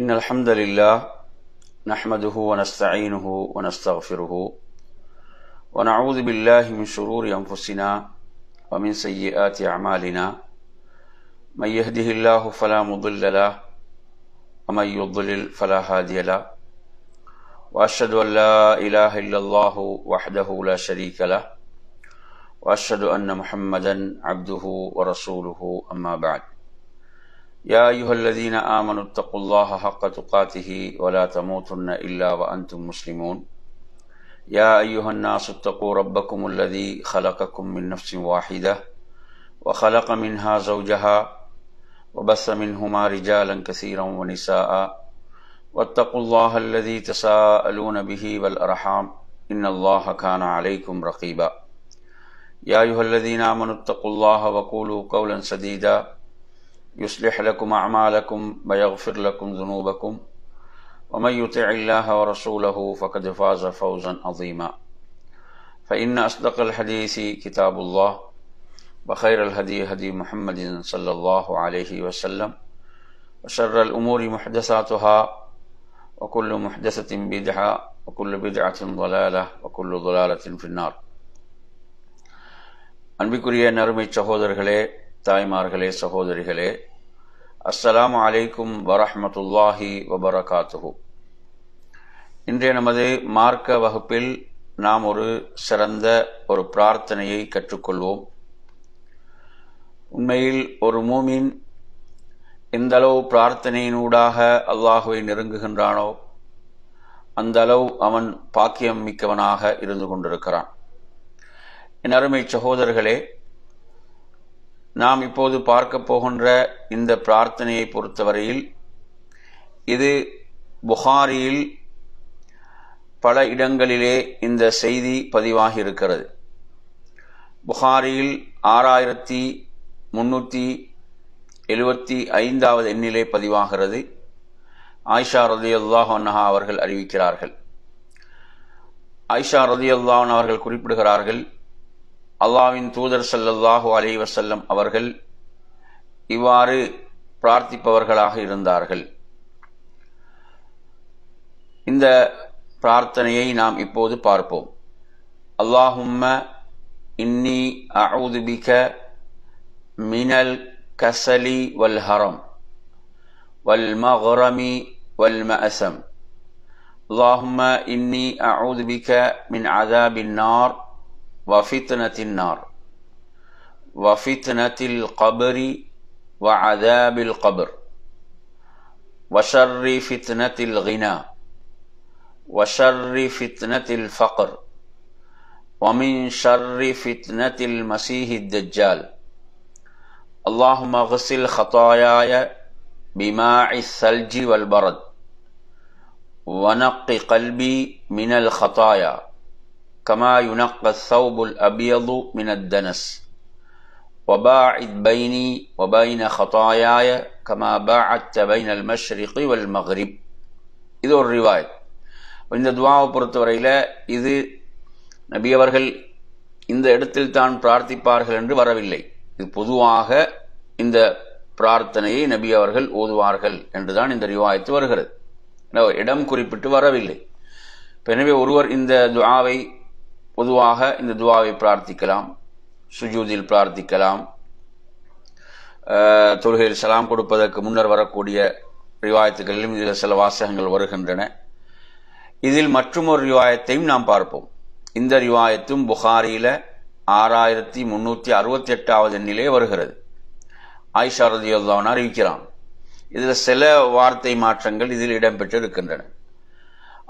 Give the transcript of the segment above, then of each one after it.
إن الحمد لله نحمده ونستعينه ونستغفره ونعوذ بالله من شرور أنفسنا ومن سيئات أعمالنا من يهده الله فلا مضل له ومن يضلل فلا هادي له وأشهد أن لا إله إلا الله وحده لا شريك له وأشهد أن محمدا عبده ورسوله أما بعد يا أيها الذين آمنوا اتقوا الله حق تقاته ولا تموتن إلا وأنتم مسلمون يا أيها الناس اتقوا ربكم الذي خلقكم من نفس واحدة وخلق منها زوجها وبث منهما رجالا كثيرا ونساء واتقوا الله الذي تساءلون به والأرحام إن الله كان عليكم رقيبا يا أيها الذين آمنوا اتقوا الله وقولوا قولا سديدا يصلح لكم أعمالكم ويغفر لكم ذنوبكم ومن يطع الله ورسوله فقد فاز فوزا عظيما فإن أصدق الحديث كتاب الله وخير الهدي هدي محمد صلى الله عليه وسلم وشر الأمور محدثاتها وكل محدثة بدعة وكل بدعة ضلالة وكل ضلالة في النار. அன்பிற்குரிய நறுமை சகோதரர்களே, தாய்மார்களே, சகோதரிகளே, அஸ்ஸலாமு அலைக்கும் வரஹ்மத்துல்லாஹி வபரகாத்துஹு. இன்றைய நமது மார்க்க வகுப்பில் நாம் ஒரு சிறந்த ஒரு பிரார்த்தனையை கற்றுக்கொள்வோம். உண்மையில் ஒரு மூமின் எந்த அளவு பிரார்த்தனையினூடாக அல்லாஹுவை நெருங்குகின்றானோ அந்த அளவு அவன் பாக்கியம் மிக்கவனாக இருந்து கொண்டிருக்கிறான். என் அருமை சகோதரர்களே, நாம் இப்போது பார்க்க போகின்ற இந்த பிரார்த்தனையை பொறுத்தவரையில் இது புகாரியில் பல இடங்களிலே இந்த செய்தி பதிவாகி இருக்கிறது. புகாரியில் 6375 எண்ணிலே பதிவாகிறது. ஆயிஷா ரலியல்லாஹு அன்ஹா அவர்கள் அறிவிக்கிறார்கள். ஆயிஷா ரலியல்லாஹு அன்ஹா அவர்கள் குறிப்பிடுகிறார்கள், அல்லாஹ்வின் தூதர் ஸல்லல்லாஹு அலைஹி வஸல்லம் அவர்கள் இவ்வாறு பிரார்த்திப்பவர்களாக இருந்தார்கள். இந்த பிரார்த்தனையை நாம் இப்போது பார்ப்போம். அல்லாஹும்ம இன்னி அஊது பிக மினல் கஸலி வல் ஹரம் வல் மக்ரமி வல் மஅஸம். அல்லாஹும்ம இன்னி அஊது பிக மின் அஸாபின் நார் وفتنة النار وفتنة القبر وعذاب القبر وشر فتنة الغنى وشر فتنة الفقر ومن شر فتنة المسيح الدجال. اللهم اغسل خطاياي بماء الثلج والبرد ونق قلبي من الخطايا كما ينقى الثوب الأبيض من الدنس وباعد بيني وبين خطاياي كما باعدت بين المشرق والمغرب. இது ஒரு ரிவாயத். இந்த துஆவை பொறுத்தவரையில் இது நபி அவர்கள் இந்த இடத்தில் தான் பிரார்த்திப்பார்கள் என்று வரவில்லை. இது பொதுவாக இந்த பிரார்த்தனையை நபி அவர்கள் ஓதுவார்கள் என்றுதான் இந்த ரிவாயத்து வருகிறது. இடம் குறிப்பிட்டு வரவில்லை. எனவே ஒருவர் இந்த துஆவை பொதுவாக இந்த துஆவை பிரார்த்திக்கலாம், சுஜூதில் பிரார்த்திக்கலாம், தொழுகையில் சலாம் கொடுப்பதற்கு முன்னர் வரக்கூடிய ரிவாயத்துகளிலும் இதில் சில வாசகங்கள் வருகின்றன. இதில் மற்றொரு ரிவாயத்தையும் நாம் பார்ப்போம். இந்த ரிவாயத்தும் புகாரியில 6368 எண்ணிலே வருகிறது. ஆயிஷா ரலியல்லாஹு அன்ஹா அறிவிக்கிறான். இதில் சில வார்த்தை மாற்றங்கள் இதில் இடம்பெற்று இருக்கின்றன.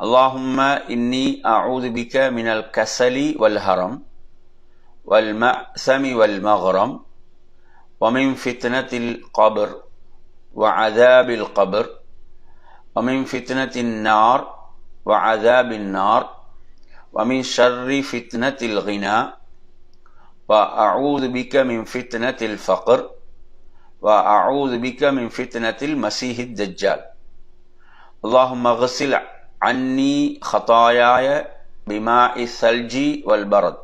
اللهم إني أعوذ بك من الكسل والهرم والمأثم والمغرم ومن فتنة القبر وعذاب القبر ومن فتنة النار وعذاب النار ومن شر فتنة الغنى وأعوذ بك من فتنة الفقر وأعوذ بك من فتنة المسيح الدجال. اللهم اغسل عني خطاياي بماء الثلج والبرد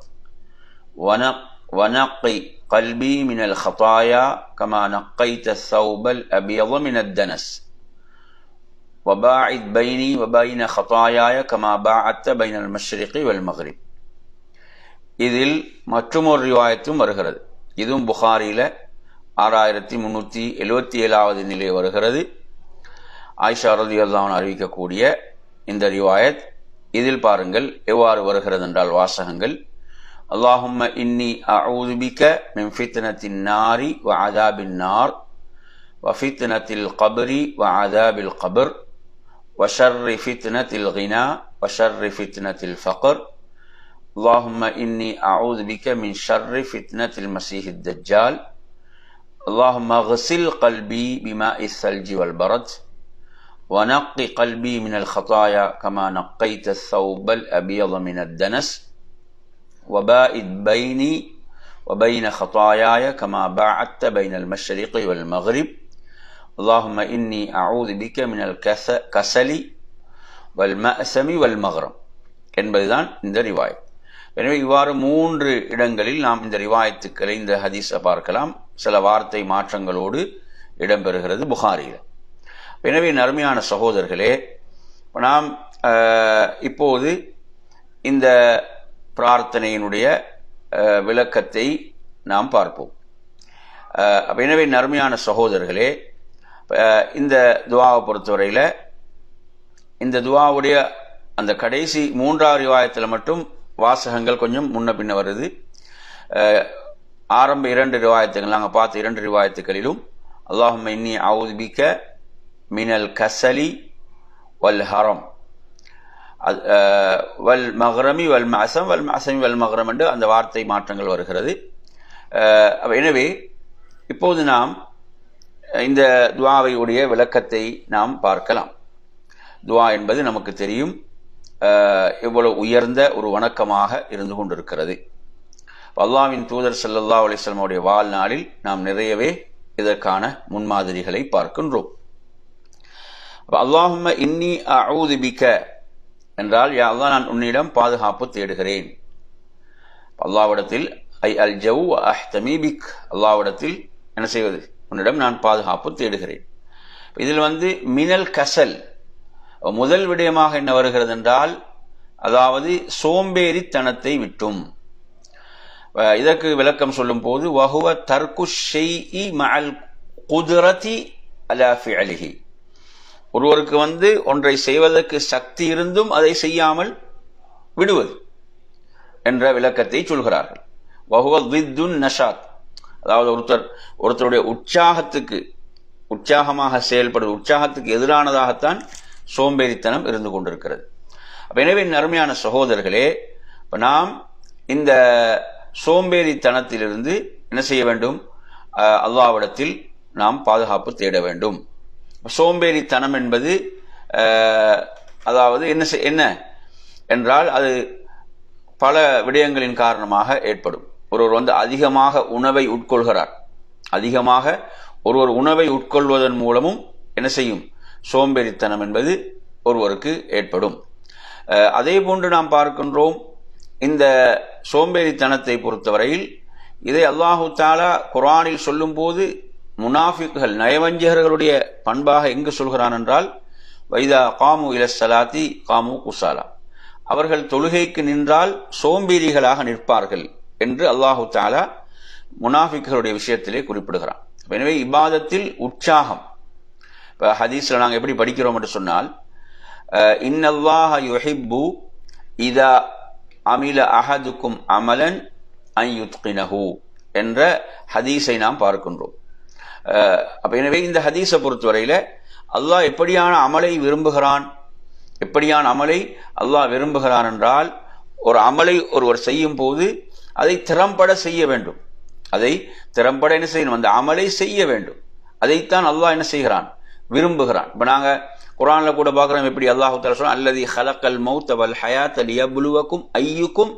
ونقي قلبي من الخطايا كما نقيت الثوب الأبيض من الدنس வபாஇத் பைனி வபைன ஹதாயாய கமா பாஅத்த பைனல் மஷ்ரிகி வல் மக்ரிப். இதில் மற்றொரு ரிவாயத்தும் வருகிறது. இதுவும் புகாரில 6377வது நிலை வருகிறது. ஆயிஷா ரலியல்லாஹு அன்ஹா அறிவிக்கக்கூடிய இந்த ரிவாயத். இதில் பாருங்கள் எவ்வாறு வருகிறது என்றால் வாசகங்கள், அல்லாஹும்ம இன்னி அஊது பிக மின் ஃபித்னத்தின் நாரி வ அஸாபின் நார் வ ஃபித்னத்தில் கப்ரி வ அஸாபில் கப்ர் வ ஷர்ரி ஃபித்னத்தில் கினா வ ஷர்ரி ஃபித்னத்தில் ஃபக்ர். அல்லாஹும்ம இன்னி அஊது பிக மின் ஷர்ரி ஃபித்னத்தில் மஸீஹித் தஜ்ஜால். அல்லாஹும்ம அக்ஸில் கல்பி பிமாஇஸ் ஸல்ஜி வல் பரத் ونقي قلبي من الخطايا كما نقيت الثوب الأبيض من الدنس وباعد بيني وبين خطاياي كما باعدت بين المشرق والمغرب. اللهم إني أعوذ بك من الكسل والمأسم والمغرم என்பதுதான் இந்த ரிவாயத். எனவே இவ்வாறு 3 இடங்களில் நாம் இந்த ரிவாயத்துக்களை, இந்த ஹதீஸை பார்க்கலாம். சில வார்த்தை மாற்றங்களோடு இடம்பெறுகிறது புகாரியில். எனவே நறுமையான சகோதரர்களே, நாம் இப்போது இந்த பிரார்த்தனையினுடைய விளக்கத்தை நாம் பார்ப்போம். எனவே நறுமையான சகோதரர்களே, இந்த துஆவை பொறுத்தவரையில் இந்த துஆவுடைய அந்த கடைசி 3வது ரிவாயத்தில் மட்டும் வாசகங்கள் கொஞ்சம் முன்ன பின்ன வருது. ஆரம்ப 2 ரிவாயத்துகள் நாங்கள் பார்த்த 2 ரிவாயத்துகளிலும் அல்லாஹும்ம இன்னி அஊது பிக மினல் கஸலி வல் ஹரம் வல் மக்ரமி வல் மஅசம் வல் மஅசமி வல் மக்ரம் என்று அந்த வார்த்தை மாற்றங்கள் வருகிறது. எனவே இப்போது நாம் இந்த துஆவை உடைய விளக்கத்தை நாம் பார்க்கலாம். துஆ என்பது நமக்கு தெரியும் எவ்வளவு உயர்ந்த ஒரு வணக்கமாக இருந்து கொண்டிருக்கிறது. அல்லாஹ்வின் தூதர் ஸல்லல்லாஹு அலைஹி வஸல்லம் உடைய வாழ்நாளில் நாம் நிறையவே இதற்கான முன்மாதிரிகளை பார்க்கின்றோம். அல்லாஹும்ம இன்னி அஊது பிக என்றால், யா அல்லாஹ், நான் உன்னிடம் பாதுகாப்பு தேடுகிறேன். அல்லாஹ்விடத்தில் ஐ அல் ஜவ் அஹ்தமி பிக், அல்லாஹ்விடத்தில் என்ன செய்வது, உன்னிடம் நான் பாதுகாப்பு தேடுகிறேன். இதில் மினல் கசல் முதல் விடயமாக என்ன வருகிறது என்றால், அதாவது சோம்பேறித்தனத்தை விட்டும். இதற்கு விளக்கம் சொல்லும் போது வஹுவ தர்கு ஷைஇ மஅல் குத்ரதி அலா ஃபிஅலிஹி, ஒருவருக்கு ஒன்றை செய்வதற்கு சக்தி இருந்தும் அதை செய்யாமல் விடுவது என்ற விளக்கத்தை சொல்கிறார்கள். வஹுவ தித்துன் நஷாத், அதாவது ஒருத்தருடைய உற்சாகமாக செயல்படுவது, உற்சாகத்துக்கு எதிரானதாகத்தான் சோம்பேறித்தனம் இருந்து கொண்டிருக்கிறது. எனவே அருமையான சகோதரர்களே, நாம் இந்த சோம்பேறித்தனத்திலிருந்து என்ன செய்ய வேண்டும், அல்லாஹ்விடத்தில் நாம் பாதுகாப்பு தேட வேண்டும். சோம்பேறித்தனம் என்பது அதாவது என்ன என்றால், அது பல விடயங்களின் காரணமாக ஏற்படும். ஒருவர் அதிகமாக உணவை உட்கொள்கிறார். அதிகமாக ஒருவர் உணவை உட்கொள்வதன் மூலமும் என்ன செய்யும், சோம்பேறித்தனம் என்பது ஒருவருக்கு ஏற்படும். அதே போன்று நாம் பார்க்கின்றோம், இந்த சோம்பேறித்தனத்தை பொறுத்தவரையில் இதை அல்லாஹு தஆலா குர்ஆனில் சொல்லும் போது முனாஃபிக்குகள், நயவஞ்சகர்களுடைய பண்பாக எங்கு சொல்கிறான் என்றால், வைதா காமு இலஸ் ஸலாத்தி காமு குஸாலா, அவர்கள் தொழுகைக்கு நின்றால் சோம்பேறிகளாக நிற்பார்கள் என்று அல்லாஹு தஆலா முனாஃபிக்குகளுடைய விஷயத்திலே குறிப்பிடுகிறான். எனவே இபாதத்தில் உற்சாகம், இப்போ ஹதீஸ்ல நாங்கள் எப்படி படிக்கிறோம் என்று சொன்னால், இன்னல்லாஹ யுஹிப்பு இதா அமில அஹதுக்கும் அமலன் அன் யுத்கினஹு என்ற ஹதீஸை நாம் பார்க்கின்றோம். எனவே இந்த ஹதீஸை பொறுத்தவரையில அல்லாஹ் எப்படியான அமலை விரும்புகிறான், எப்படியான அமலை அல்லாஹ் விரும்புகிறான் என்றால், ஒரு அமலை ஒருவர் செய்யும் போது அதை திறம்பட செய்ய வேண்டும். அதை திறம்பட என்ன செய்யணும், அந்த அமலை செய்ய வேண்டும். அதைத்தான் அல்லாஹ் என்ன செய்கிறான், விரும்புகிறான். இப்ப நாங்க குர்ஆன்ல கூட பார்க்கிறோம், எப்படி அல்லாஹ் தஆலா சொல்றான், அல்லதி ஹலக்கல் மௌத வல் ஹயாத லியப்லுவக்கும் அய்யுக்கும்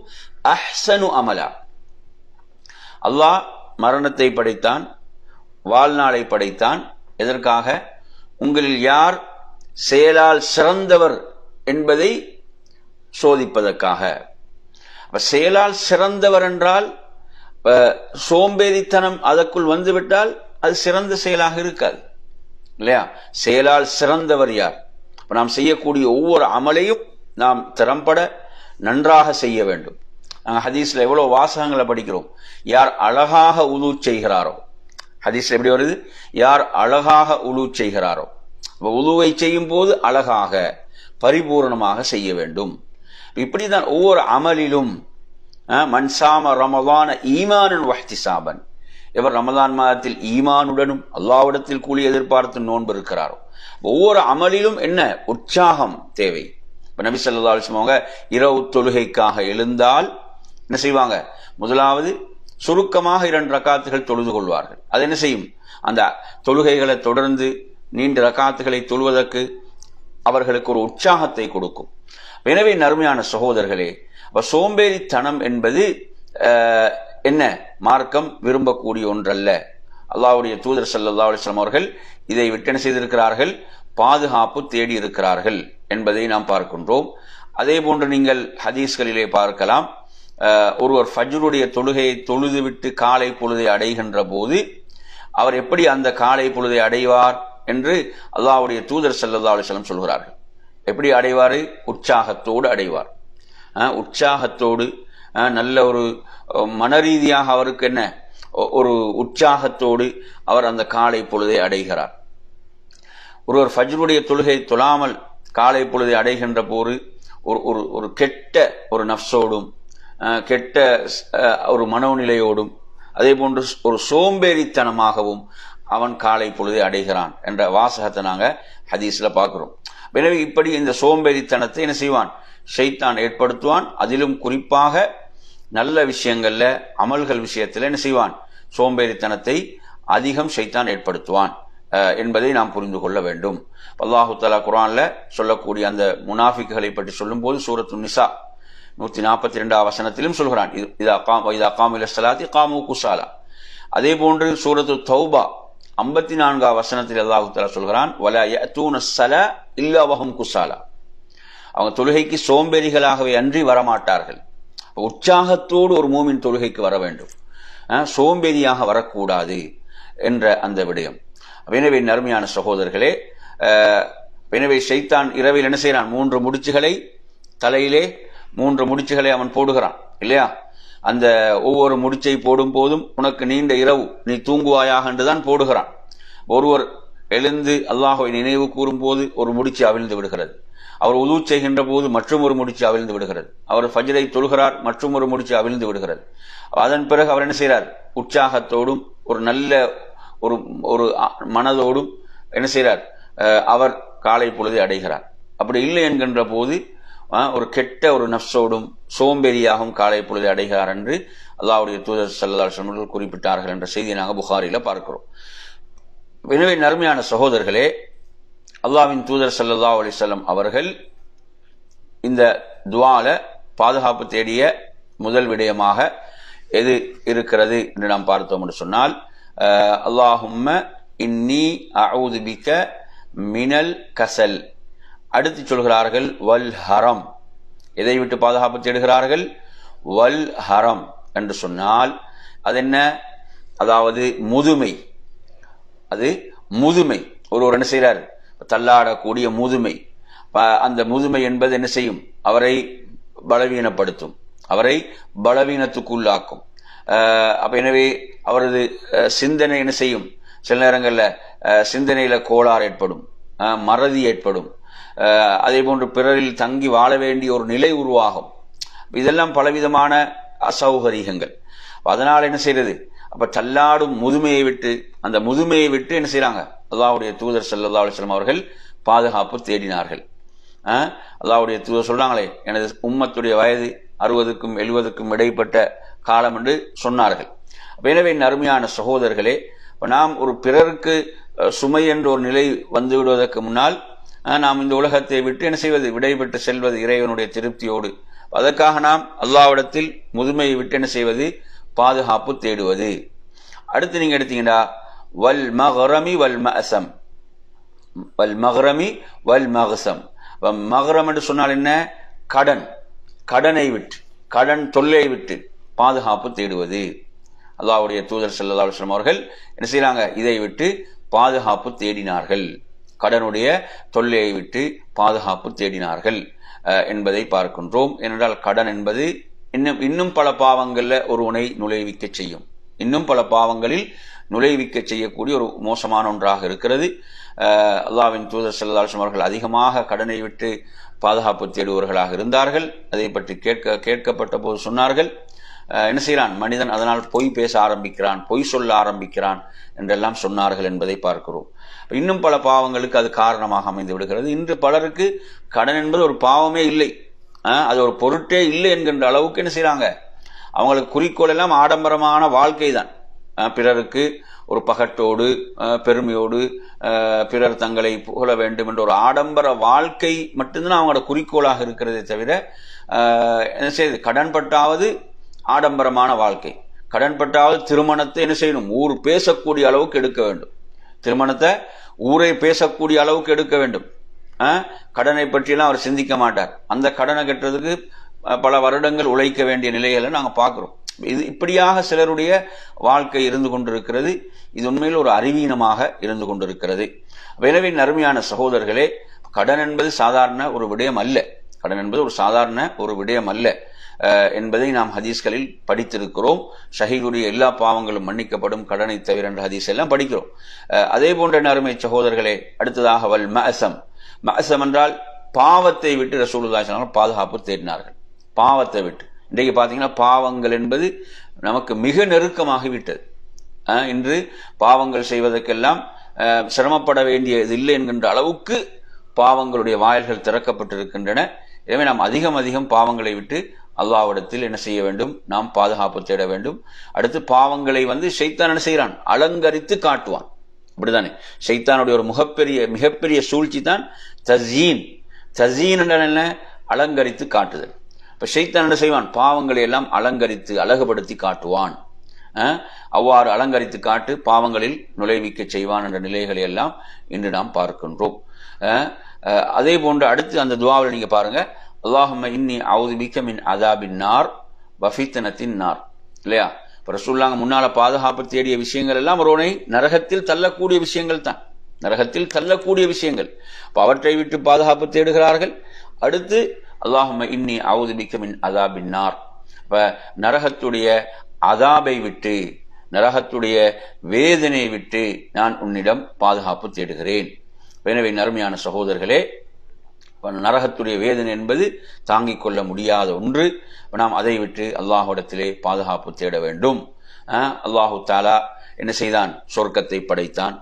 அஹ்ஸனு அமலா. அல்லாஹ் மரணத்தை படைத்தான், வாழ்நாளை படைத்தான். எதற்காக? உங்களில் யார் செயலால் சிறந்தவர் என்பதை சோதிப்பதற்காக. செயலால் சிறந்தவர் என்றால், சோம்பேறித்தனம் அதற்குள் வந்துவிட்டால் அது சிறந்த செயலாக இருக்காது இல்லையா? செயலால் சிறந்தவர் யார்? இப்போ நாம் செய்யக்கூடிய ஒவ்வொரு அமலையும் நாம் திறம்பட நன்றாக செய்ய வேண்டும். நாங்கள் ஹதீஸ்ல எவ்வளவு வாசகங்களை படிக்கிறோம். யார் அழகாக உது செய்கிறாரோ, ஹதீஸ்ல எப்படி வருது, யார் அழகாக உது செய்கிறாரோ, உதுவை செய்யும் போது அழகாக பரிபூர்ணமாக செய்ய வேண்டும். இப்படிதான் ஒவ்வொரு அமலிலும் மன்சாம ரமலான ஈமானன் வஹ்திசாபன், எவர் ரமலான் மாதத்தில் ஈமானுடனும் அல்லாஹ்விடத்தில் கூலி எதிர்பார்த்து நோன்பு இருக்கிறாரோ, ஒவ்வொரு அமலிலும் என்ன உற்சாகம் தேவை. இப்ப நபி ஸல்லல்லாஹு அலைஹி வஸல்லம் அவங்க இரவு தொழுகைக்காக எழுந்தால் என்ன செய்வாங்க, முதலாவது சுருக்கமாக 2 ரக்காத்துகள் தொழுது கொள்வார்கள். அது என்ன செய்யும், அந்த தொழுகைகளை தொடர்ந்து நீண்ட ரக்காத்துகளை தொழுவதற்கு அவர்களுக்கு ஒரு உற்சாகத்தை கொடுக்கும். எனவே நறுமையான சகோதரர்களே, சோம்பேறித்தனம் என்பது என்ன, மார்க்கம் விரும்பக்கூடிய ஒன்றல்ல. அல்லாஹ்வுடைய தூதர் ஸல்லல்லாஹு அலைஹி வஸல்லம் அவர்கள் இதை விட்டு என்ன செய்திருக்கிறார்கள், பாதுகாப்பு தேடி இருக்கிறார்கள் என்பதை நாம் பார்க்கின்றோம். அதே போன்று நீங்கள் ஹதீஸ்களிலே பார்க்கலாம், ஒருவர் ஃபஜ்ருடைய தொழுகையை தொழுதுவிட்டு காலை பொழுதை அடைகின்ற போது அவர் எப்படி அந்த காலை பொழுதை அடைவார் என்று அல்லாஹ்வுடைய தூதர் ஸல்லல்லாஹு அலைஹி வஸல்லம் சொல்கிறார்கள். எப்படி அடைவார், உற்சாகத்தோடு அடைவார். உற்சாகத்தோடு நல்ல ஒரு மனரீதியாக அவருக்கு என்ன ஒரு உற்சாகத்தோடு அவர் அந்த காலை பொழுதை அடைகிறார். ஒருவர் ஃபஜ்ருடைய தொழுகை தொழாமல் காலை பொழுதை அடைகின்ற போது ஒரு கெட்ட ஒரு நஃப்ஸோடும் கெட்ட ஒரு மனோநிலையோடும் அதே போன்று ஒரு சோம்பேறித்தனமாகவும் அவன் காலை பொழுதை அடைகிறான் என்ற வாசகத்தை நாங்க ஹதீஸ்ல பார்க்கிறோம். எனவே இப்படி இந்த சோம்பேறித்தனத்தை என்ன செய்வான், ஷைத்தான் ஏற்படுத்துவான். அதிலும் குறிப்பாக நல்ல விஷயங்கள்ல அமல்கள் விஷயத்தில் என்ன செய்வான், சோம்பேறித்தனத்தை அதிகம் ஷைத்தான் ஏற்படுத்துவான் என்பதை நாம் புரிந்து கொள்ள வேண்டும். அல்லாஹு தஆலா குர்ஆன்ல சொல்லக்கூடிய அந்த முனாஃபிக்குகளை பற்றி சொல்லும் போது சூரத்து நிசா 142 வசனத்திலும் சொல்கிறான், இதா காமு இலஸ் ஸலாத்தி காமு குஸாலா. அதே போன்று சூரத்து தௌபா 54 வசனத்தில் அல்லாஹு தஆலா சொல்கிறான், வலா யஅதூன ஸலா இல்லா வஹும் குஸாலா. அவங்க தொழுகைக்கு சோம்பேறிகளாகவே அன்றி வரமாட்டார்கள். உற்சாகத்தோடு ஒரு மூமின் தொழுகைக்கு வர வேண்டும், சோம்பேறியாக வரக்கூடாது என்ற அந்த விடயம். எனவே நறுமையான சகோதரர்களே, எனவே ஷைத்தான் இரவில் என்ன செய்யறான், 3 முடிச்சுகளை தலையிலே 3 முடிச்சுகளை அவன் போடுகிறான் இல்லையா. அந்த ஒவ்வொரு முடிச்சை போடும் போதும் உனக்கு நீண்ட இரவு, நீ தூங்குவாயாக என்றுதான் போடுகிறான். ஒருவர் எழுந்து அல்லாஹ்வை நினைவு கூறும் போது ஒரு முடிச்சு அவிழ்ந்து விடுகிறது. அவர் உது செய்கின்ற போது மற்றும் ஒரு முடிச்சு அவிழ்ந்து விடுகிறது. அவர் ஃபஜ்ரை தொழுகிறார், மற்றும் ஒரு முடிச்சு அவிழ்ந்து விடுகிறது. அதன் பிறகு அவர் என்ன செய்கிறார், உற்சாகத்தோடும் ஒரு நல்ல ஒரு மனதோடும் என்ன செய்கிறார், அவர் காலை பொழுதை அடைகிறார். அப்படி இல்லை என்கின்ற போது ஒரு கெட்ட ஒரு நஃப்ஸோடும் சோம்பேறியாகவும் காலை பொழுதை அடைகிறார் என்று அல்லாஹ்வுடைய தூதர் ஸல்லல்லாஹு அலைஹி வஸல்லம் குறிப்பிட்டார்கள் என்ற செய்தியை நாங்கள் புகாரில பார்க்கிறோம். எனவே நறுமையான சகோதரர்களே, அல்லாஹ்வின் தூதர் ஸல்லல்லாஹு அலைஹி வஸல்லம் அவர்கள் இந்த துஆல பாதுகாப்பு தேடிய முதல் விடயமாக எது இருக்கிறது என்று நாம் பார்த்தோம் என்று சொன்னால், அல்லாஹும்ம இன்னி அஊது பிக மினல் கஸல். அடுத்து சொல்கிறார்கள் வல் ஹரம். எதை விட்டு பாதுகாப்பு தேடுகிறார்கள், வல் ஹரம் என்று சொன்னால் அது என்ன, அதாவது முதுமை. அது முதுமை, ஒருவர் என்ன செய்கிறார், தள்ளாடக்கூடிய முதுமை. அந்த முதுமை என்பது என்ன செய்யும், அவரை பலவீனப்படுத்தும், அவரை பலவீனத்துக்குள்ளாக்கும். அப்ப எனவே அவரது சிந்தனை என்ன செய்யும், சில நேரங்களில் சிந்தனையில கோளாறு ஏற்படும், மறதி ஏற்படும். அதே போன்று பிறரில் தங்கி வாழ வேண்டிய ஒரு நிலை உருவாகும். இதெல்லாம் பலவிதமான அசௌகரியங்கள். அதனால் என்ன செய்யறது, அப்ப தள்ளாடும் முதுமையை விட்டு, அந்த முதுமையை விட்டு என்ன செய்யறாங்க, அல்லாஹ்வுடைய தூதர் ஸல்லல்லாஹு அலைஹி வஸல்லம் அவர்கள் பாதுகாப்பு தேடினார்கள். அல்லாஹ்வுடைய தூதர் சொல்றாங்களே, எனது உம்மத்துடைய வயது 60க்கும் 70க்கும் இடைப்பட்ட காலம் என்று சொன்னார்கள். எனவே அருமையான சகோதரர்களே, நாம் ஒரு பிறருக்கு சுமை என்ற ஒரு நிலை வந்து விடுவதற்கு முன்னால் நாம் இந்த உலகத்தை விட்டு என்ன செய்வது, விடைபெற்று செல்வது இறைவனுடைய திருப்தியோடு. அதற்காக நாம் அல்லாஹ்விடத்தில் முதுமையை விட்டு என்ன செய்வது, பாதுகாப்பு தேடுவது. அடுத்து நீங்க எடுத்தீங்கன்னா வல் மக்ரமி வல் மஅசம், வல் மக்ரமி வல் மக்சம். மக்ரம் என்று சொன்னால் என்ன, கடன், கடனை விட்டு, கடன் தொல்லை விட்டு பாதுகாப்பு தேடுவது. அல்லாஹ்வுடைய தூதர் ஸல்லல்லாஹு அலைஹி வஸல்லம் அவர்கள் என்ன செய்யறாங்க, இதை விட்டு பாதுகாப்பு தேடினார்கள். கடனுடைய தொல்லையை விட்டு பாதுகாப்பு தேடினார்கள் என்பதை பார்க்கின்றோம். ஏனென்றால் கடன் என்பது இன்னும் பல பாவங்கள்ல ஒருவனை நுழைவிக்க செய்யும், இன்னும் பல பாவங்களில் நுழைவிக்க செய்யக்கூடிய ஒரு மோசமான ஒன்றாக இருக்கிறது. அல்லாஹ்வின் தூதர் ஸல்லல்லாஹு அலைஹி வஸல்லம் அவர்கள் அதிகமாக கடனை விட்டு பாதுகாப்பு தேடுபவர்களாக இருந்தார்கள். அதை பற்றி கேட்கப்பட்ட போது சொன்னார்கள், என்ன செய்யறான் மனிதன், அதனால் பொய் பேச ஆரம்பிக்கிறான், பொய் சொல்ல ஆரம்பிக்கிறான் என்றெல்லாம் சொன்னார்கள் என்பதை பார்க்கிறோம். இன்னும் பல பாவங்களுக்கு அது காரணமாக அமைந்து விடுகிறது. இன்று பலருக்கு கடன் என்பது ஒரு பாவமே இல்லை, அது ஒரு பொருட்டே இல்லை என்கின்ற அளவுக்கு என்ன செய்யறாங்க, அவங்களுக்கு குறிக்கோள் எல்லாம் ஆடம்பரமான வாழ்க்கை தான். பிறருக்கு ஒரு பகட்டோடு பெருமையோடு பிறர் தங்களை புகழ வேண்டும் என்ற ஒரு ஆடம்பர வாழ்க்கை மட்டும்தான் அவங்களோட குறிக்கோளாக இருக்கிறதே தவிர என்ன செய்யுது, கடன்பட்டாவது ஆடம்பரமான வாழ்க்கை, கடன்பட்டாவது திருமணத்தை என்ன செய்யணும், ஊர் பேசக்கூடிய அளவுக்கு எடுக்க வேண்டும், திருமணத்தை ஊரை பேசக்கூடிய அளவுக்கு எடுக்க வேண்டும். கடனை பற்றியெல்லாம் அவர் சிந்திக்க மாட்டார். அந்த கடனை கட்டுறதுக்கு பல வருடங்கள் உழைக்க வேண்டிய நிலைகளை நாங்கள் பார்க்கிறோம். இது இப்படியாக சிலருடைய வாழ்க்கை இருந்து கொண்டிருக்கிறது. இது உண்மையில் ஒரு அறிவீனமாக இருந்து கொண்டிருக்கிறது. எனவே அருமையான சகோதரர்களே, கடன் என்பது சாதாரண ஒரு விடயம் அல்ல, கடன் என்பது ஒரு சாதாரண ஒரு விடயம் அல்ல என்பதை நாம் ஹதீஸ்களில் படித்திருக்கிறோம். ஷஹீதுடைய எல்லா பாவங்களும் மன்னிக்கப்படும் கடனை தவிர என்ற ஹதீஸ் எல்லாம் படிக்கிறோம். அதே போன்ற அருமை சகோதரர்களே, அடுத்ததாக வல் மஅசம், மஅசம் என்றால் பாவத்தை விட்டு ரசூலுல்லாஹி ஸல்லல்லாஹு அலைஹி வஸல்லம் பாதுகாப்பு தேடினார்கள். பாவத்தை விட்டு இன்றைக்கு பார்த்தீங்கன்னா பாவங்கள் என்பது நமக்கு மிக நெருக்கமாகி விட்டது. இன்று பாவங்கள் செய்வதற்கெல்லாம் சிரமப்பட வேண்டியது இல்லை என்கின்ற அளவுக்கு பாவங்களுடைய வாயில்கள் திறக்கப்பட்டிருக்கின்றன. எனவே நாம் அதிகம் பாவங்களை விட்டு அல்லாஹ்விடத்தில் என்ன செய்ய வேண்டும், நாம் பாதுகாப்பு தேட வேண்டும். அடுத்து பாவங்களை ஷைத்தான் என்ன செய்யறான், அலங்கரித்து காட்டுவான். அப்படித்தானே, ஷைத்தானுடைய ஒரு மிகப்பெரிய சூழ்ச்சி தான் தஸீன். தஸீன் என்றால் என்ன, அலங்கரித்து காட்டுதல். இப்ப ஷைத்தான் என்ன செய்வான், பாவங்களை எல்லாம் அலங்கரித்து அழகுபடுத்தி காட்டுவான். அவ்வாறு அலங்கரித்து காட்டு பாவங்களில் நுழைவிக்க செய்வான் என்ற நிலைகளை எல்லாம் இன்று நாம் பார்க்கின்றோம். அதே போன்று அடுத்து அந்த துஆவில் நீங்க பாருங்க, அல்லாஹும்ம இன்னி அஊது பிக மின் அஸாபின் நார் வ ஃபித்னத்தின் நார், இல்லையா? இப்ப ரசூலுல்லாஹ் முன்னால பாதுகாப்பு தேடிய விஷயங்கள் எல்லாம் ஒருவனை நரகத்தில் தள்ளக்கூடிய விஷயங்கள் தான், நரகத்தில் தள்ளக்கூடிய விஷயங்கள். அவற்றை விட்டு பாதுகாப்பு தேடுகிறார்கள். அடுத்து அல்லாஹும்ம இன்னி அஊது பிக மின் அஸாபின் நார், இப்ப நரகத்துடைய அதாபை விட்டு, நரகத்துடைய வேதனை விட்டு நான் உன்னிடம் பாதுகாப்பு தேடுகிறேன். எனவே அருமையான சகோதரர்களே, நரகத்துடைய வேதனை என்பது தாங்கிக் கொள்ள முடியாத ஒன்று. நாம் அதை விட்டு அல்லாஹ்விடத்திலே பாதுகாப்பு தேட வேண்டும். அல்லாஹு தாலா என்ன செய்தான், சொர்க்கத்தை படைத்தான்,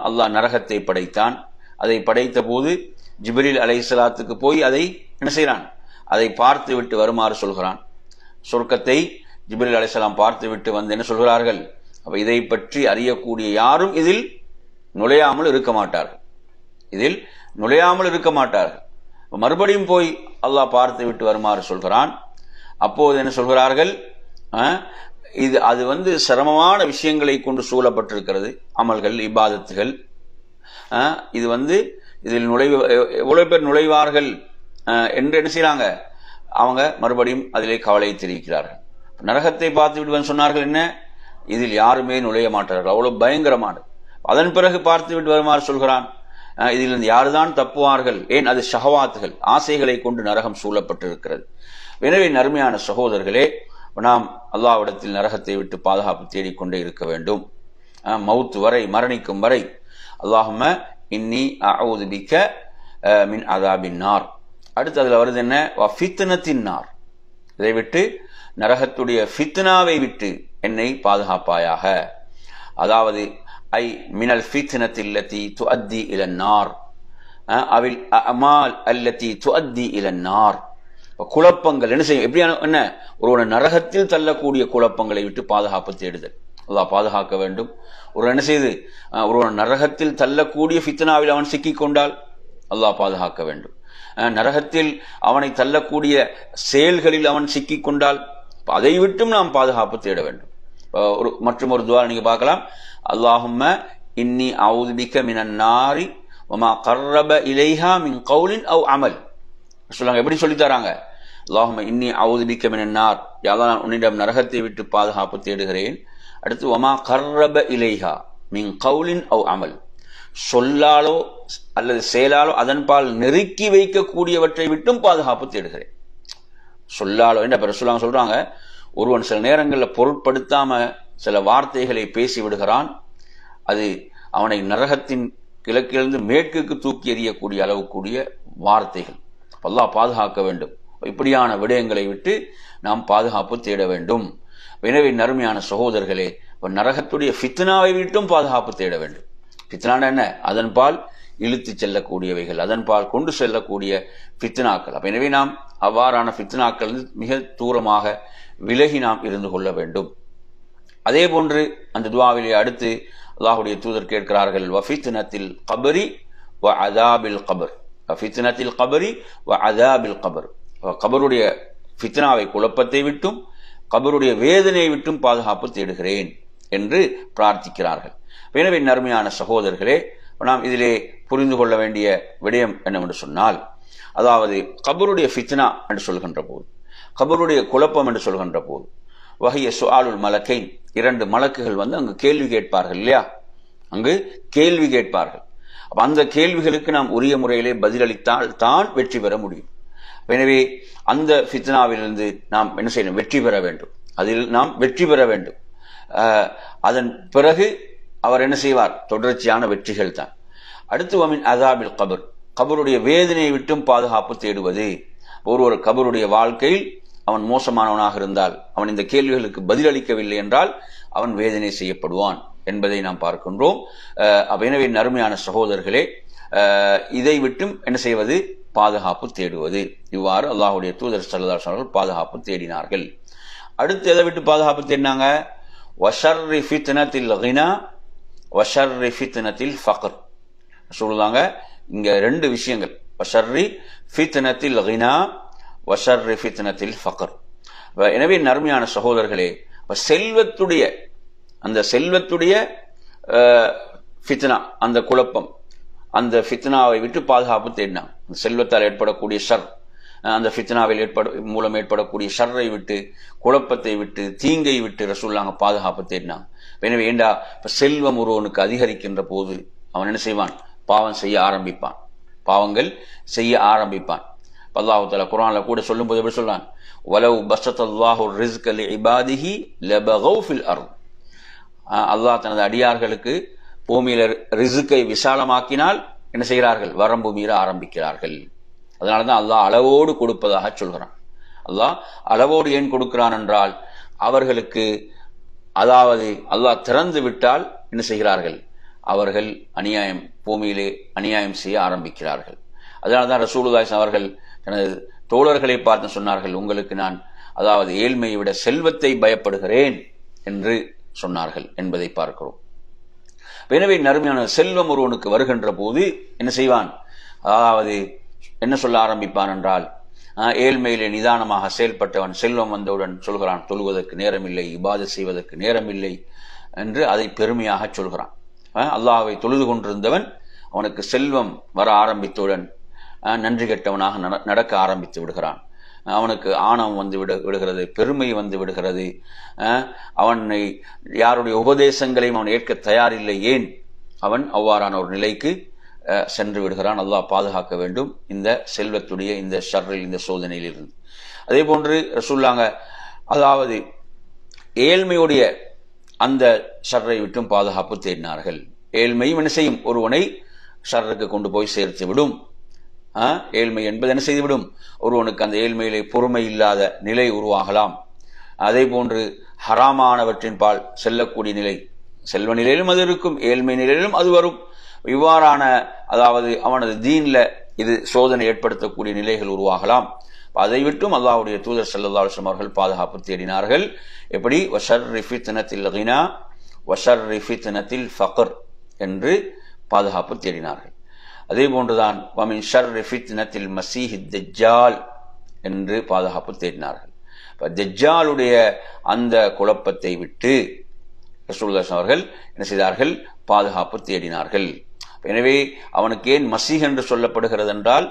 அல்லாஹ் நரகத்தை படைத்தான். அதை படைத்த போது ஜிப்ரீல் அலைஹிஸ்ஸலாத்துக்கு போய் அதை என்ன செய்யறான், அதை பார்த்து விட்டு வருமாறு சொல்கிறான். சொர்க்கத்தை ஜிப்ரீல் அலைஹிஸ்ஸலாம் பார்த்து விட்டு என்ன சொல்கிறார்கள், அப்ப இதை பற்றி அறியக்கூடிய யாரும் இதில் நுழையாமல் இருக்க மாட்டார்கள், இதில் நுழையாமல் இருக்க மாட்டார்கள். மறுபடியும் போய் அல்லாஹ் பார்த்து விட்டு வருமாறு சொல்கிறான். அப்போது என்ன சொல்கிறார்கள், அது சிரமமான விஷயங்களை கொண்டு சூழப்பட்டிருக்கிறது, அமல்கள் இபாதத்துகள். இது இதில் எவ்வளவு பேர் நுழைவார்கள் என்று என்ன செய்யறாங்க, அவங்க மறுபடியும் அதிலே கவலை தெரிவிக்கிறார்கள். நரகத்தை பார்த்து விட்டு சொன்னார்கள், என்ன இதில் யாருமே நுழைய மாட்டார்கள், அவ்வளவு பயங்கரமானது. அதன் பிறகு பார்த்து விட்டு வருமாறு சொல்கிறான், இதிலிருந்து யாருதான் தப்புவார்கள், ஏன் அது ஷஹவாத்துகள், ஆசைகளை கொண்டு நரகம் சூழப்பட்டிருக்கிறது. எனவே அருமையான சகோதரர்களே, நாம் அல்லாஹ்விடத்தில் நரகத்தை விட்டு பாதுகாப்பு தேடிக்கொண்டே இருக்க வேண்டும், மவுத் வரை, மரணிக்கும் வரை. அல்லாஹும்ம இன்னி அஊது பிக மின் அஸாபின் நார். அடுத்து அதுல வருது என்ன, வ ஃபித்னத்தின் நார், இதை விட்டு நரகத்துடைய ஃபித்னாவை விட்டு என்னை பாதுகாப்பாயாக. அதாவது ஐ மினல் ஃபித்னத்தி அல்லதி துஅத்தி இலன் நார் அவில் அமால் அல்லதி துஅத்தி இலன் நார். குழப்பங்கள் என்ன செய்யும், எப்படியான என்ன, ஒருவனை நரகத்தில் தள்ளக்கூடிய குழப்பங்களை விட்டு பாதுகாப்பு தேடுதல். அல்லாஹ் பாதுகாக்க வேண்டும். ஒரு என்ன செய்து ஒருவன் நரகத்தில் தள்ளக்கூடிய ஃபித்னாவில் அவன் சிக்கிக் கொண்டால் அல்லாஹ் பாதுகாக்க வேண்டும். நரகத்தில் அவனை தள்ளக்கூடிய செயல்களில் அவன் சிக்கிக் கொண்டால் அதை விட்டும் நாம் பாதுகாப்பு தேட வேண்டும். மற்றும் ஒரு துஆ நீங்க பார்க்கலாம், அல்லாஹும்ம இன்னி அஊது பிக மினன் நாரி வமா கர்ரப இலைஹா மின் கௌலின் அவ் அமல். சொல்லுங்க, எப்படி சொல்லி தராங்க, அல்லாஹும்ம இன்னி அஊது பிக மினன் நார், யா அல்லாஹ் நான் உன்னிடம் நரகத்தை விட்டு பாதுகாப்பு தேடுகிறேன். அடுத்து வமா கர்ரப இலைஹா மின் கௌலின் அவ் அமல், சொல்லாலோ அல்லது செயலாலோ அதன்பால் நெருக்கி வைக்கக்கூடியவற்றை விட்டும் பாதுகாப்பு தேடுகிறேன். சொல்லாலோ என்ன ரசூலுல்லாஹ் சொல்றாங்க, ஒருவன் சில நேரங்களில் பொருட்படுத்தாம சில வார்த்தைகளை பேசி விடுகிறான், அது அவனை நரகத்தின் கிழக்கிலிருந்து மேற்குக்கு தூக்கி எறியக்கூடிய அளவுக்குரிய வார்த்தைகள். அல்லாஹ் பாதுகாக்க வேண்டும். இப்படியான விடயங்களை விட்டு நாம் பாதுகாப்பு தேட வேண்டும். எனவே நறுமையான சகோதரர்களே, நரகத்துடைய ஃபித்னாவை விட்டும் பாதுகாப்பு தேட வேண்டும். ஃபித்னான என்ன? அதன்பால் இழுத்து செல்லக்கூடியவைகள், அதன்பால் கொண்டு செல்லக்கூடிய ஃபித்னாக்கள். எனவே நாம் அவ்வாறான ஃபித்னாக்கள் மிக தூரமாக விலகி நாம் இருந்து கொள்ள வேண்டும். அதே போன்று அந்த துஆவிலே அடுத்து அல்லாஹ்வுடைய தூதர் கேட்கிறார்கள், வஃபித்னத்தில் கபரி வ அஸாபில் கபர், வஃபித்னத்தில் கபரி வ அஸாபில் கபர், கபருடைய ஃபித்னாவை, குழப்பத்தை விட்டும் கபருடைய வேதனையை விட்டும் பாதுகாப்பு தேடுகிறேன் என்று பிரார்த்திக்கிறார்கள். எனவே நறுமையான சகோதரர்களே, நாம் இதிலே புரிந்து கொள்ள வேண்டிய விடயம் என்னவென்று சொன்னால், அதாவது கபருடைய ஃபித்னா என்று சொல்கின்ற போது, கபருடைய குழப்பம் என்று சொல்கின்ற போது, வஹிய சுஆலுல் மலக்கைன், 2 மலக்குகள் அங்கு கேள்வி கேட்பார்கள் இல்லையா? அங்கு கேள்வி கேட்பார்கள். அந்த கேள்விகளுக்கு நாம் உரிய முறையிலே பதிலளித்தால் தான் வெற்றி பெற முடியும். எனவே அந்த ஃபித்னாவிலிருந்து நாம் என்ன செய்யணும்? வெற்றி பெற வேண்டும். அதில் நாம் வெற்றி பெற வேண்டும். அதன் பிறகு அவர் என்ன செய்வார்? தொடர்ச்சியான வெற்றிகள் தான். அடுத்து வமின் அஸாபில் கபர், கபருடைய வேதனையை விட்டும் பாதுகாப்பு தேடுவது. ஒருவர் கபருடைய வாழ்க்கையில் அவன் மோசமானவனாக இருந்தால், அவன் இந்த கேள்விகளுக்கு பதிலளிக்கவில்லை என்றால் அவன் வேதனை செய்யப்படுவான் என்பதை நாம் பார்க்கின்றோம். எனவே நறுமையான சகோதரர்களே, இதை விட்டும் என்ன செய்வது? பாதுகாப்பு தேடுவது. இவ்வாறு அல்லாஹ்வுடைய தூதர் ஸல்லல்லாஹு அலைஹி வஸல்லம் பாதுகாப்பு தேடினார்கள். அடுத்து எதை விட்டு பாதுகாப்பு தேடினாங்க? வஷர்ரி ஃபித்னத்தில் கினா வஷர்ரி ஃபித்னத்தில் ஃபக்ர் சொல்லுவாங்க. இங்க 2 விஷயங்கள், வஷர்ரி ஃபித்னத்தில் கினா வஷர்ரி ஃபித்னத்தில் ஃபக்ர். எனவே நறுமையான சகோதரர்களே, செல்வத்துடைய அந்த செல்வத்துடைய ஃபித்னா, அந்த குழப்பம், அந்த ஃபித்னாவை விட்டு பாதுகாப்பு தேடினாங்க. செல்வத்தால் ஏற்படக்கூடிய ஷர், அந்த ஃபித்னாவில் மூலம் ஏற்படக்கூடிய ஷர்ரை விட்டு, குழப்பத்தை விட்டு, தீங்கை விட்டு ரசூலுல்லாஹ் பாதுகாப்பு தேடினாங்க. எனவே ஏண்டா செல்வம் ஒருவனுக்கு அதிகரிக்கின்ற போது அவன் என்ன செய்வான்? பாவம் செய்ய ஆரம்பிப்பான், பாவங்கள் செய்ய ஆரம்பிப்பான். அல்லாஹ் தஆலா குர்ஆன்ல கூட சொல்லும்போது எப்படி சொல்றான்? வலவ் பஸத்தல்லாஹு ரிஸ்க லிஇபாதிஹி லபகவ் ஃபில் அர்த், அல்லாஹ் தனது அடியார்களுக்கு பூமியில ரிஸ்கை விசாலமாக்கினால் என்ன செய்கிறார்கள்? வரம்பு மீற ஆரம்பிக்கிறார்கள். அதனாலதான் அல்லாஹ் அளவோடு கொடுப்பதாக சொல்கிறான். அல்லாஹ் அளவோடு ஏன் கொடுக்கிறான் என்றால், அவர்களுக்கு அதாவது அல்லாஹ் திறந்து விட்டால் என்ன செய்கிறார்கள்? அவர்கள் அநியாயம், பூமியிலே அநியாயம் செய்ய ஆரம்பிக்கிறார்கள். அதனால்தான் ரசூலுல்லாஹி அவர்கள் தனது தோழர்களை பார்த்து சொன்னார்கள், உங்களுக்கு நான் அதாவது ஏழ்மையை விட செல்வத்தை பயப்படுகிறேன் என்று சொன்னார்கள் என்பதை பார்க்கிறோம். எனவே நறுமையான செல்வம் ஒருவனுக்கு வருகின்ற போது என்ன செய்வான்? அதாவது என்ன சொல்ல ஆரம்பிப்பான் என்றால், ஏழ்மையிலே நிதானமாக செயல்பட்டவன் செல்வம் வந்தவுடன் சொல்கிறான், தொழுவதற்கு நேரமில்லை, இபாதத் செய்வதற்கு நேரமில்லை என்று அதை பெருமையாக சொல்கிறான். அல்லாஹ்வை தொழுது கொண்டிருந்தவன் அவனுக்கு செல்வம் வர ஆரம்பித்தவுடன் நன்றி கெட்டவனாக நடக்க ஆரம்பித்து விடுகிறான். அவனுக்கு ஆணவம் வந்து விடுகிறது, பெருமை வந்து விடுகிறது. அவனை யாருடைய உபதேசங்களையும் அவன் ஏற்க தயாரில்லை. ஏன்? அவன் அவ்வாறான ஒரு நிலைக்கு சென்று விடுகிறான். அல்லாஹ் பாதுகாக்க வேண்டும் இந்த செல்வத்துடைய இந்த ஷர்ரில், இந்த சோதனையில் இருந்து. அதே போன்று ரசூலுல்லாஹ் அதாவது ஏழ்மையுடைய அந்த ஷர்ரை விட்டும் பாதுகாப்பு தேடினார்கள். ஏழ்மையும் என்ன செய்யும்? ஒருவனை ஷர்ருக்கு கொண்டு போய் சேர்த்து விடும். ஏழ்மை என்பது என்ன செய்துவிடும்? ஒருவனுக்கு அந்த ஏழ்மையிலே பொறுமை இல்லாத நிலை உருவாகலாம். அதே போன்று ஹராமானவற்றின் பால் செல்லக்கூடிய நிலை, செல்வ நிலையிலும் அது இருக்கும், ஏழ்மை நிலையிலும் அது வரும். இவ்வாறான அதாவது அவனது தீன்ல இது சோதனை ஏற்படுத்தக்கூடிய நிலைகள் உருவாகலாம். அதை விட்டும் அல்லாஹ்வுடைய தூதர் ஸல்லல்லாஹு அலைஹி வஸல்லம் அவர்கள் பாதுகாப்பு தேடினார்கள். எப்படி? வஷர்ரி ஃபித்னத்தில் கினா வஷர்ரி ஃபித்னத்தில் ஃபக்ர் என்று பாதுகாப்பு தேடினார்கள். அதே போன்றுதான் வமின் ஷர்ரி ஃபித்னத்தில் மஸீஹித் தஜ்ஜால் என்று பாதுகாப்பு தேடினார்கள். தஜ்ஜாலுடைய அந்த குழப்பத்தை விட்டு ரசூலுல்லாஹி அவர்கள் என்ன செய்தார்கள்? பாதுகாப்பு தேடினார்கள். எனவே அவனுக்கு ஏன் மசீஹ் என்று சொல்லப்படுகிறது என்றால்,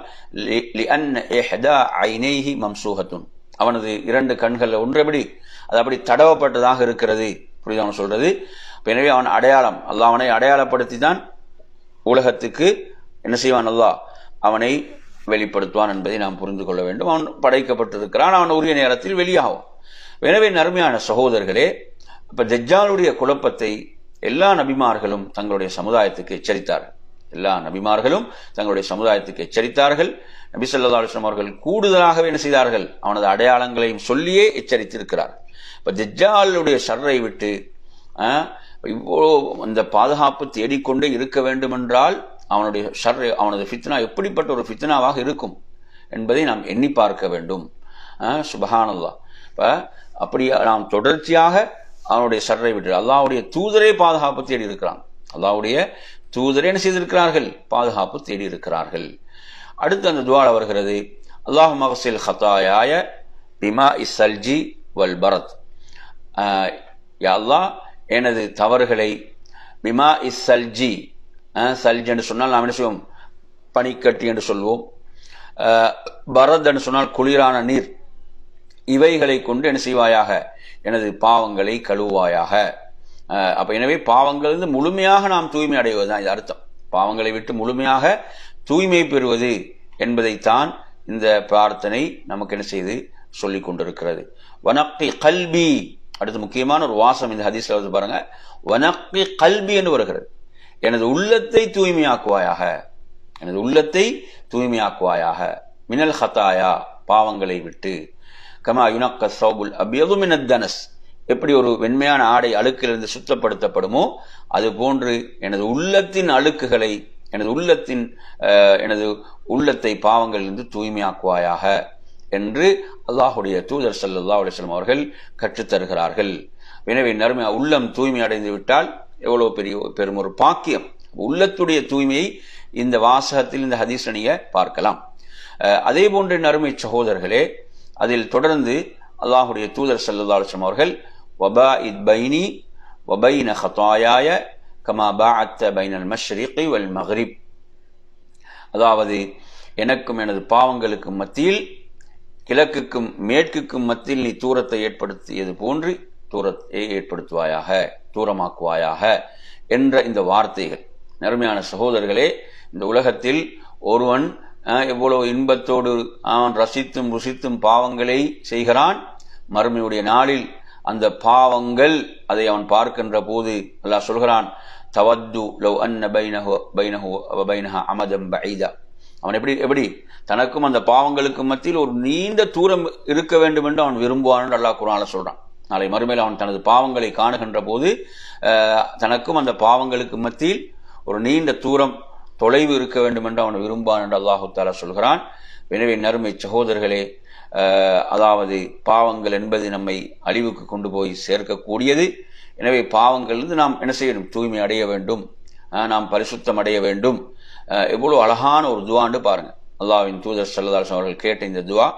லிஅன்ன இஹ்தா ஐனைஹி மம்சூஹத்துன், அவனது 2 கண்கள் ஒன்று எப்படி அது அப்படி தடவப்பட்டதாக இருக்கிறது. புரியுது அவன் சொல்றது? எனவே அவன் அடையாளம், அல்லாஹ் அவனை அடையாளப்படுத்தி தான் உலகத்துக்கு என்ன செய்வான்? அல்லாஹ் அவனை வெளிப்படுத்துவான் என்பதை நாம் புரிந்து கொள்ள வேண்டும். அவன் படைக்கப்பட்டிருக்கிறான், அவன் உரிய நேரத்தில் வெளியாகும். எனவே நறுமையான சகோதரர்களே, இப்ப தஜ்ஜாலுடைய குழப்பத்தை எல்லா நபிமார்களும் தங்களுடைய சமுதாயத்துக்கு எச்சரித்தார்கள். எல்லா நபிமார்களும் தங்களுடைய சமுதாயத்துக்கு எச்சரித்தார்கள். நபி ஸல்லல்லாஹு அலைஹி வஸல்லம் அவர்கள் கூடுதலாகவே என்ன செய்தார்கள்? அவனது அடையாளங்களையும் சொல்லியே எச்சரித்திருக்கிறார். இப்ப தஜ்ஜாலுடைய ஷர்ரை விட்டு இவ்வளோ அந்த பாதுகாப்பு தேடிக்கொண்டே இருக்க வேண்டும் என்றால் அவனுடைய ஷர், அவனது ஃபித்னா எப்படிப்பட்ட ஒரு ஃபித்னாவாக இருக்கும் என்பதை நாம் எண்ணி பார்க்க வேண்டும். சுப்ஹானல்லாஹ். இப்ப அப்படியா நாம் தொடர்ச்சியாக அவனுடைய ஷர்ரை விட்டு அல்லாஹ்வுடைய தூதரே பாதுகாப்பு தேடி இருக்கிறான். அல்லாஹ்வுடைய தூதரே என்ன செய்திருக்கிறார்கள்? பாதுகாப்பு தேடி இருக்கிறார்கள். அடுத்து அந்த துஆ வருகிறது, அல்லாஹும்ம அக்ஸில் ஹதாயாய பிமா இஸ்ஸல்ஜி வல் பரத். யா அல்லாஹ், எனது தவறுகளை பிமா இஸ்ஸல்ஜி, சல்ஜ் என்று சொன்னால் நாம் என்ன செய்வோம்? பனிக்கட்டி என்று சொல்வோம். பரத் என்று சொன்னால் குளிரான நீர். இவைகளை கொண்டு என்ன செய்வாயாக? எனது பாவங்களை கழுவாயாக. அப்ப எனவே பாவங்கள் முழுமையாக நாம் தூய்மை அடைவதுதான் இது அர்த்தம். பாவங்களை விட்டு முழுமையாக தூய்மை பெறுவது என்பதைத்தான் இந்த பிரார்த்தனை நமக்கு என்ன செய்து சொல்லிக் கொண்டிருக்கிறது. வனக்கி கல்பி, அடுத்து முக்கியமான ஒரு வாசம் இந்த ஹதீஸ்ல வந்து பாருங்க, வனக்கி கல்பி என்று வருகிறது. எனது உள்ளத்தை தூய்மையாக்குவாயாக, எனது உள்ளத்தை தூய்மையாக்குவாயாக. மினல் ஹதாயா, பாவங்களை விட்டு. கமா யுனக்க ஸௌபுல் அபியது மினத் தனஸ், எப்படி ஒரு வெண்மையான ஆடை அழுக்கிலிருந்து சுத்தப்படுத்தப்படுமோ அது போன்று எனது உள்ளத்தின் அழுக்குகளை, எனது உள்ளத்தை பாவங்களிலிருந்து தூய்மையாக்குவாயாக என்று அல்லாஹுடைய தூதர் ஸல்லல்லாஹு அலைஹி வஸல்லம் அவர்கள் கற்றுத்தருகிறார்கள். எனவே நறுமையா உள்ளம் தூய்மை அடைந்து விட்டால் எவ்வளவு பெரும் ஒரு பாக்கியம். உள்ளத்துடைய தூய்மையை இந்த வாசகத்தில், இந்த ஹதீஸ்ல நீங்க பார்க்கலாம். அதே போன்று நறுமை சகோதரர்களே, அதில் தொடர்ந்து அல்லாஹுடைய தூதர் ஸல்லல்லாஹு அலைஹி வஸல்லம் அவர்கள் வபாஇத் பைனி வபைன ஹதாயாய கமா பஅத்த பைனல் மஷ்ரிகி வல் மக்ரிப், அதாவது எனக்கும் எனது பாவங்களுக்கும் மத்தியில், கிழக்குக்கும் மேற்குக்கும் மத்தியில் நீ தூரத்தை ஏற்படுத்தியது போன்று தூரத்தை ஏற்படுத்துவாயாக, தூரமாக்குவாயாக என்ற இந்த வார்த்தைகள். நறுமையான சகோதரர்களே, இந்த உலகத்தில் ஒருவன் எவ்வளவு இன்பத்தோடு அவன் ரசித்தும் ருசித்தும் பாவங்களை செய்கிறான், மறுமையுடைய நாளில் அந்த பாவங்கள் அதை அவன் பார்க்கின்ற போது அல்லாஹ் சொல்கிறான், தவத்து லவ் அன்ன பைனஹு வ பைனஹா அமதம் பஈதா. அவன் எப்படி தனக்கும் அந்த பாவங்களுக்கு மத்தியில் ஒரு நீண்ட தூரம் இருக்க வேண்டும் என்று அவன் விரும்புவான் என்று அல்லாஹ் குர்ஆன்ல சொல்றான். நாளை மறுமையில் அவன் தனது பாவங்களை காணுகின்ற போது தனக்கும் அந்த பாவங்களுக்கு மத்தியில் ஒரு நீண்ட தூரம் தொலைவு இருக்க வேண்டும் என்று அவன் விரும்பான் என்று அல்லாஹு தஆலா சொல்கிறான். எனவே நறுமை சகோதரர்களே, அதாவது பாவங்கள் என்பது நம்மை அழிவுக்கு கொண்டு போய் சேர்க்கக்கூடியது. எனவே பாவங்களிலிருந்து நாம் என்ன செய்யணும்? தூய்மை அடைய வேண்டும், நாம் பரிசுத்தம் அடைய வேண்டும். எவ்வளவு அழகான ஒரு துஆன்னு பாருங்க. அல்லாஹ்வின் தூதர் ஸல்லல்லாஹு அலைஹி வஸல்லம் அவர்கள் கேட்ட இந்த துஆ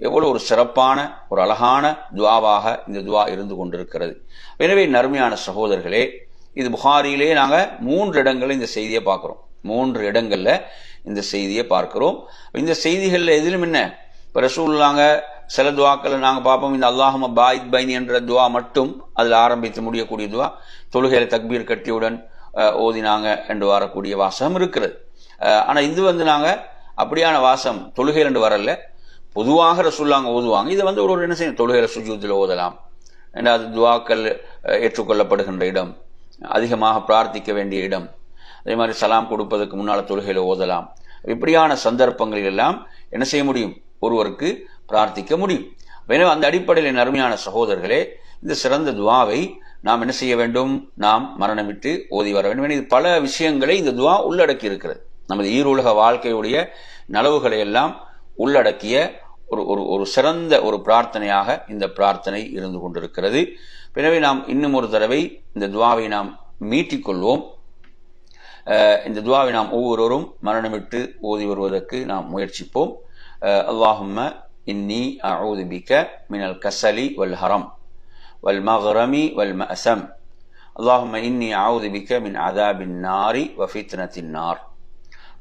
எவ்வளவு ஒரு சிறப்பான ஒரு அழகான துஆவாக இந்த துஆ இருந்து கொண்டிருக்கிறது. எனவே நறுமையான சகோதரர்களே, இது புகாரியிலே நாங்க 3 இடங்கள்ல இந்த செய்தியை பார்க்கிறோம். 3 இடங்கள்ல இந்த செய்தியை பார்க்கிறோம். இந்த செய்திகள்ல எதிலும் என்ன, இப்ப ரசூலுல்லாஹ் சில துஆக்களை நாங்க பார்ப்போம். இந்த அல்லாஹும்ம பாயித் பைனி என்ற துஆ மட்டும் அதுல ஆரம்பித்து முடியக்கூடிய துஆ, தொழுகையில தக்பீர் கட்டியுடன் ஓதினாங்க என்று வரக்கூடிய வாசகம் இருக்கிறது. ஆனா இது வந்து நாங்க அப்படியான வாசம் தொழுகையில் என்று வரல, பொதுவாக ரசூலுல்லாஹ் ஓதுவாங்க. இதை வந்து ஒரு என்ன செய்யணும்? தொழுகையில சுஜூதில் ஓதலாம். அது துஆக்கள் ஏற்றுக்கொள்ளப்படுகின்ற இடம், அதிகமாக பிரார்த்திக்க வேண்டிய இடம். அதே மாதிரி சலாம் கொடுப்பதற்கு முன்னால தொழுகையில ஓதலாம். இப்படியான சந்தர்ப்பங்களில் எல்லாம் என்ன செய்ய முடியும்? ஒருவருக்கு பிரார்த்திக்க முடியும். எனவே அந்த அடிப்படையில் அருமையான சகோதரர்களே, இந்த சிறந்த துஆவை நாம் என்ன செய்ய வேண்டும்? நாம் மரணம் விட்டு ஓதி வர வேண்டும். இது பல விஷயங்களை இந்த துஆ உள்ளடக்கி இருக்கிறது. நமது ஈருலக வாழ்க்கையுடைய நலவுகளை எல்லாம் உள்ளடக்கிய ஒரு சிறந்த ஒரு பிரார்த்தனையாக இந்த பிரார்த்தனை இருந்து கொண்டிருக்கிறது. எனவே நாம் இன்னும் ஒரு தடவை இந்த துஆவை நாம் மீட்டிக்கொள்வோம். இந்த துஆவை நாம் ஒவ்வொருவரும் மரணமிட்டு ஓதி வருவதற்கு நாம் முயற்சிப்போம். அல்லாஹும்ம இன்னி அஊது பிக மினல் கஸலி வல் ஹரம் வல் மக்ரமி வல் மஅசம். அல்லாஹும்ம இன்னி அஊது பிக மின் அஸாபின் நாரி வ ஃபித்னத்தின் நார்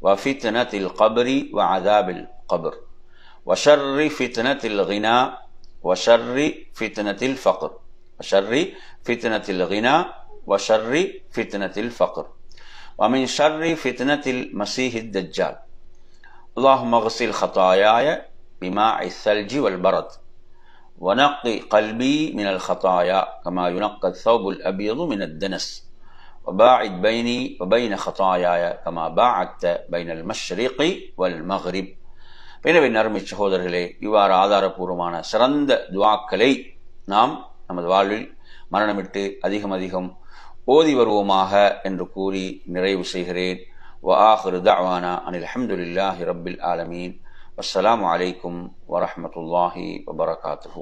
வ ஃபித்னத்தில் கப்ரி வ அஸாபில் கப்ர் வ ஷர்ரி ஃபித்னத்தில் கினா வ ஷர்ரி ஃபித்னத்தில் ஃபக்ர் வ ஷர்ரி ஃபித்னத்தில் கினா வ ஷர்ரி ஃபித்னத்தில் ஃபக்ர் ومن شر فتنة المسيح الدجال. اللهم اغسل خطاياي بماء الثلج والبرد ونقي قلبي من الخطايا كما ينقى الثوب الأبيض من الدنس وباعد بيني وبين خطاياي كما باعدت بين المشرق والمغرب. எனவே நறுமை சகோதரர்களே, இவ்வாறு ஆதாரபூர்வமான சிறந்த துஆக்களை நாம் நமது வாழ்வில் மரணமிட்டு அதிகம் அதிகம் ஓதி வருவோமாக என்று கூறி நிறைவு செய்கிறேன். وآخر دعوانا أن الحمد لله رب العالمين. والسلام عليكم ورحمة الله وبركاته.